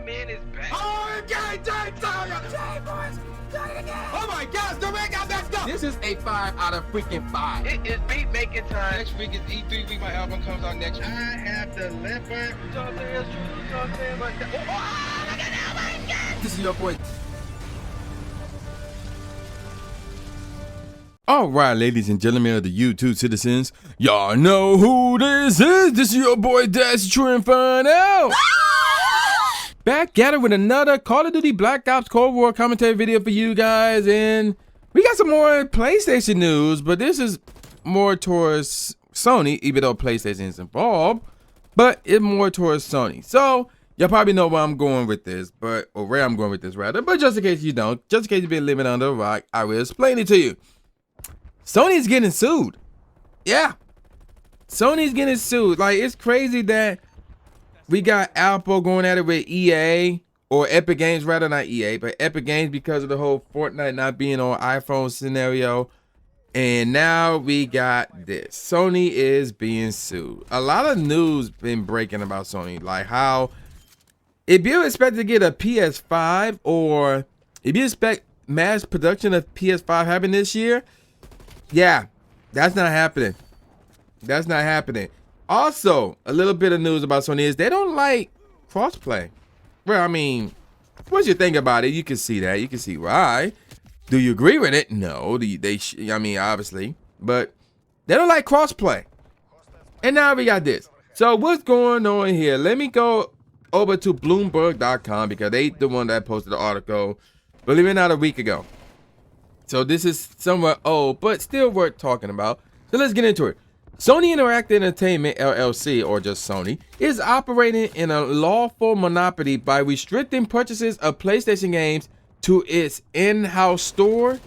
man is back. Oh, okay, boys. Oh my gosh, the red got messed up. This is a 5 out of freaking 5. It is beat making time. Next week is E3 week. My album comes out next week. I have the leopard. You know what I'm saying? It's true. You know what I'm saying? But oh, look at that, my God. This is your boy. All right, ladies and gentlemen of the YouTube citizens, y'all know who this is. This is your boy Dash True Inferno. Back at it with another Call of Duty Black Ops Cold War commentary video for you guys, and we got some more PlayStation news, but this is more towards Sony, even though PlayStation is involved, but it's more towards Sony. So y'all probably know where I'm going with this, or where I'm going with this rather, but just in case you don't, just in case you've been living under a rock, I will explain it to you. Sony's getting sued. Yeah. Sony's getting sued. Like, it's crazy that we got Apple going at it with EA, or Epic Games rather, not EA, but Epic Games because of the whole Fortnite not being on iPhone scenario. And now we got this. Sony is being sued. A lot of news been breaking about Sony, like how if you expect to get a PS5, or if you expect mass production of PS5 happen this year, yeah, that's not happening. That's not happening. Also, a little bit of news about Sony is they don't like crossplay. Well, I mean, once you think about it, you can see that. You can see why. Do you agree with it? No. I mean, obviously. But they don't like crossplay. And now we got this. So what's going on here? Let me go over to Bloomberg.com because they the one that posted the article, believe it or not, a week ago. So this is somewhat old, but still worth talking about. So let's get into it. Sony Interactive Entertainment, LLC, or just Sony, is operating in a lawful monopoly by restricting purchases of PlayStation games to its in-house store,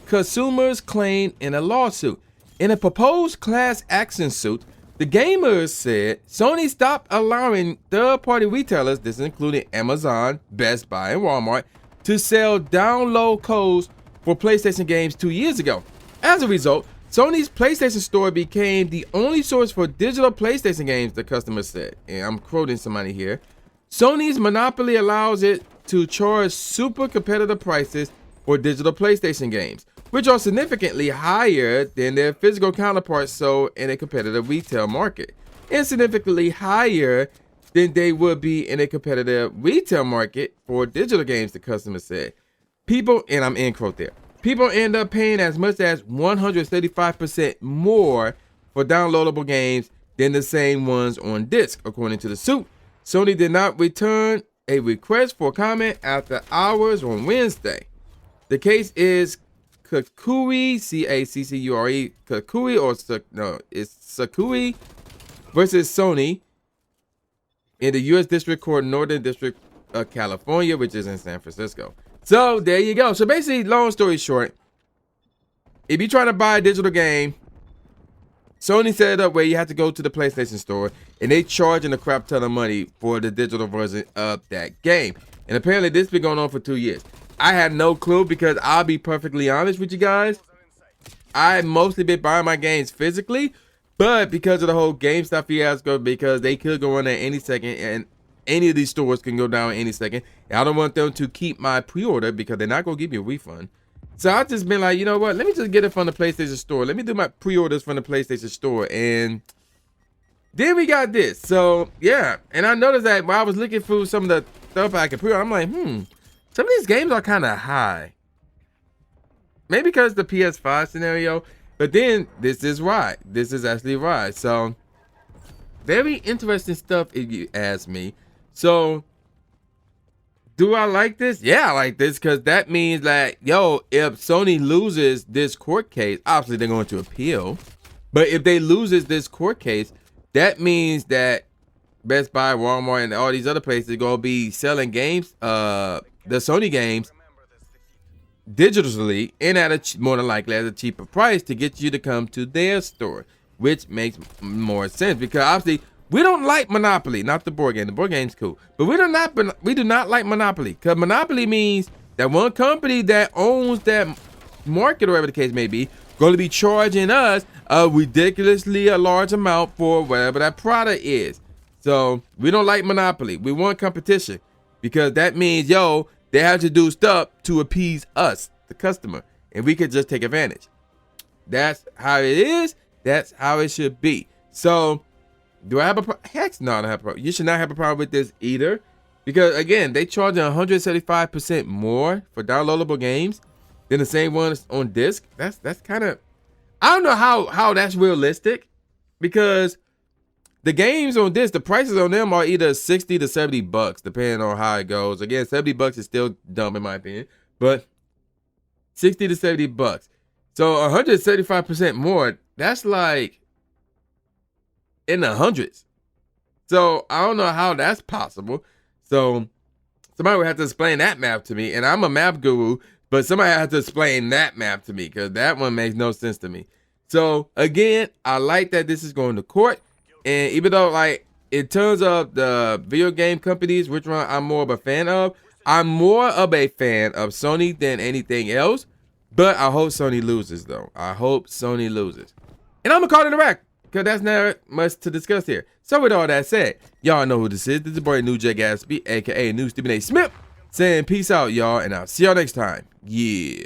consumers claim in a lawsuit. In a proposed class action suit, the gamers said Sony stopped allowing third-party retailers, this including Amazon, Best Buy, and Walmart, to sell download codes for PlayStation games 2 years ago. As a result, Sony's PlayStation Store became the only source for digital PlayStation games, the customer said. And I'm quoting somebody here. Sony's monopoly allows it to charge super competitive prices for digital PlayStation games, which are significantly higher than their physical counterparts sold in a competitive retail market, and significantly higher than they would be in a competitive retail market for digital games, the customer said. People, and I'm end quote there, people end up paying as much as 135% more for downloadable games than the same ones on disc, according to the suit. Sony did not return a request for comment after hours on Wednesday. The case is Kakui, C-A-C-C-U-R-E, it's Sakui versus Sony in the U.S. District Court, Northern District of California, which is in San Francisco. So there you go. So basically, long story short, if you're trying to buy a digital game, Sony set it up where you have to go to the PlayStation Store and they charging a crap ton of money for the digital version of that game. And apparently this has been going on for 2 years. I had no clue because I'll be perfectly honest with you guys. I mostly been buying my games physically, but because of the whole GameStop fiasco, because they could go on there any second and any of these stores can go down any second. And I don't want them to keep my pre-order because they're not going to give me a refund. So I've just been like, you know what? Let me just get it from the PlayStation Store. Let me do my pre-orders from the PlayStation Store. And then we got this. So, yeah. And I noticed that while I was looking through some of the stuff I could pre-order, I'm like, some of these games are kind of high. Maybe because the PS5 scenario. But then, this is right. This is actually right. So, very interesting stuff if you ask me. So, do I like this? Yeah, I like this because that means that, if Sony loses this court case, obviously they're going to appeal. But if they loses this court case, that means that Best Buy, Walmart, and all these other places are going to be selling games, the Sony games, digitally and at more than likely at a cheaper price to get you to come to their store, which makes more sense because obviously we don't like Monopoly, not the board game. The board game's cool, but we do not like Monopoly because Monopoly means that one company that owns that market or whatever the case may be going to be charging us a ridiculously a large amount for whatever that product is. So we don't like Monopoly. We want competition. because that means, yo, they have to do stuff to appease us, the customer, and we could just take advantage. That's how it is. That's how it should be. So, do I have a problem? Heck no, I don't have a problem. You should not have a problem with this either, because again, they charge 175% more for downloadable games than the same ones on disc. That's kind of, I don't know how that's realistic, because the games on disc, the prices on them are either 60 to 70 bucks, depending on how it goes. Again, 70 bucks is still dumb in my opinion, but 60 to 70 bucks. So 175% more, that's like in the hundreds. So I don't know how that's possible. So somebody would have to explain that math to me. And I'm a math guru, but somebody has to explain that math to me, because that one makes no sense to me. So again, I like that this is going to court. And even though, like, in terms of the video game companies, which one I'm more of a fan of, I'm more of a fan of Sony than anything else. But I hope Sony loses, though. I hope Sony loses. And I'm going to call it a wrap, because that's not much to discuss here. So with all that said, y'all know who this is. This is boy New J Gatsby, a.k.a. New Stephen A. Smith, saying peace out, y'all. And I'll see y'all next time. Yeah.